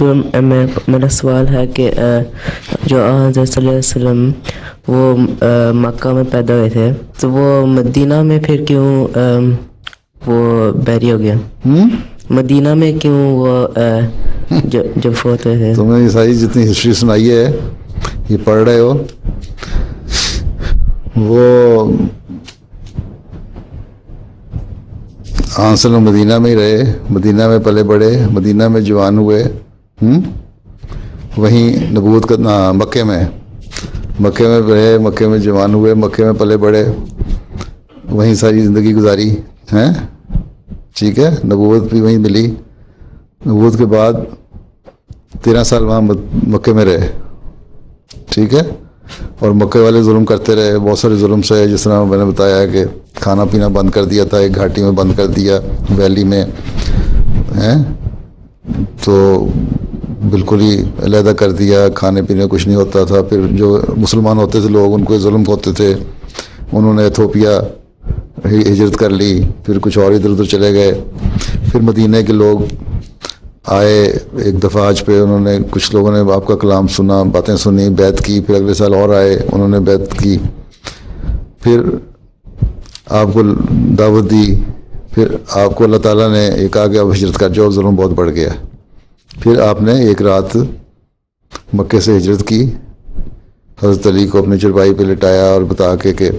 حضور میرا سوال ہے کہ جو حضرت صلی اللہ علیہ وسلم وہ مکہ میں پیدا ہوئے تھے تو وہ مدینہ میں پھر کیوں وہ بحری ہو گیا؟ مدینہ میں کیوں وہ جب فوت ہوئے تھے؟ تم نے یہ ساری جتنی ہسٹری سنائی ہے یہ پڑھ رہے ہو، وہ آنسل مدینہ میں ہی رہے، مدینہ میں پلے بڑھے، مدینہ میں جوان ہوئے، وہیں نبوت کا مکے میں رہے، مکے میں جوان ہوئے، مکے میں پلے بڑھے، وہیں ساری زندگی گزاری ہیں، ٹھیک ہے۔ نبوت بھی وہیں ملی، نبوت کے بعد 13 سال وہاں مکے میں رہے، ٹھیک ہے۔ اور مکے والے ظلم کرتے رہے، بہت سارے ظلم سے، جس طرح میں نے بتایا کہ کھانا پینا بند کر دیا تھا، ایک گھاٹی میں بند کر دیا ویلی میں، تو بالکل ہی علیحدہ کر دیا، کھانے پینے کچھ نہیں ہوتا تھا۔ پھر جو مسلمان ہوتے تھے لوگ ان کو ظلم ہوتے تھے، انہوں نے ایتھوپیا ہجرت کر لی، پھر کچھ اور ادھر ادھر چلے گئے۔ پھر مدینہ کے لوگ آئے ایک دفعہ حج پہ، انہوں نے کچھ لوگوں نے آپ کا کلام سنا، باتیں سنی، بیعت کی، پھر اگلے سال اور آئے، انہوں نے بیعت کی، پھر آپ کو دعوت دی، پھر آپ کو اللہ تعالیٰ نے یہ کہا کہ اب ہجرت کر جاؤ، ظلم بہت بڑھ گیا۔ پھر آپ نے ایک رات مکے سے ہجرت کی، حضرت علی کو اپنی چرپائی پہ لٹایا اور بتا کے کہ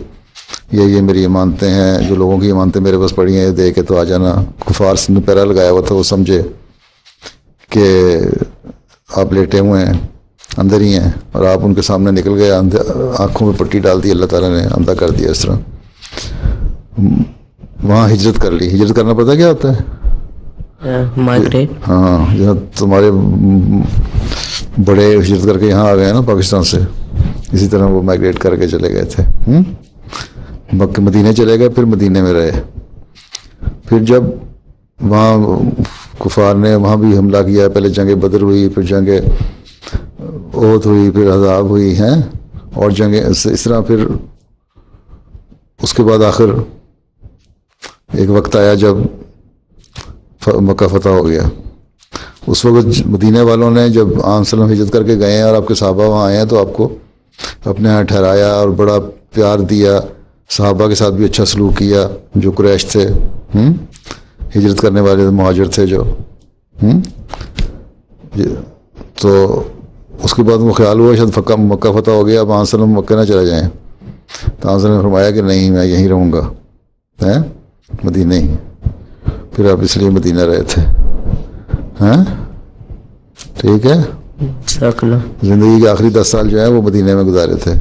یہ میری امانتیں ہیں، جو لوگوں کی امانتیں میرے پاس پڑی ہیں یہ دے کے تو آ جانا۔ کفار سے نے پیرا لگایا ہوا تھا، وہ سمجھے کہ آپ لیٹے ہوئے ہیں، اندر ہی ہیں، اور آپ ان کے سامنے نکل گئے، آنکھوں میں پٹی ڈال دی، اللہ تعالیٰ نے اندھا کر دیا۔ اس طرح وہاں ہجرت کر لی۔ ہجرت کرنا پتہ کیا ہوتا ہے؟ مائگریٹ۔ ہاں، جہاں تمہارے بڑے ہجرت کر کے یہاں آ گئے ہیں نا پاکستان سے، اسی طرح وہ مائگریٹ کر کے چلے گئے تھے، مدینے چلے گئے، پھر مدینے میں رہے۔ پھر جب وہاں کفار نے وہاں بھی حملہ کیا، پہلے جنگ بدر ہوئی، پھر جنگ احد ہوئی، پھر احزاب ہوئی ہیں، اور جنگیں اس طرح۔ پھر اس کے بعد آخر ایک وقت آیا جب مکہ فتح ہو گیا۔ اس وقت مدینہ والوں نے جب عام وسلم ہجرت کر کے گئے ہیں اور آپ کے صحابہ وہاں آئے ہیں تو آپ کو اپنے ہاں ٹھہرایا اور بڑا پیار دیا، صحابہ کے ساتھ بھی اچھا سلوک کیا، جو قریش تھے، ہجرت کرنے والے مہاجر تھے جو، تو اس کے بعد وہ خیال ہوا شاید مکہ فتح ہو گیا، اب عام وسلم مکہ نہ چلے جائیں، تو عام وسلم نے فرمایا کہ نہیں، میں یہیں رہوں گا، مدینہ ہی۔ پھر آپ اس لیے مدینہ رہے تھے، ٹھیک ہے۔ زندگی کے آخری 10 سال جو ہیں وہ مدینہ میں گزارے تھے۔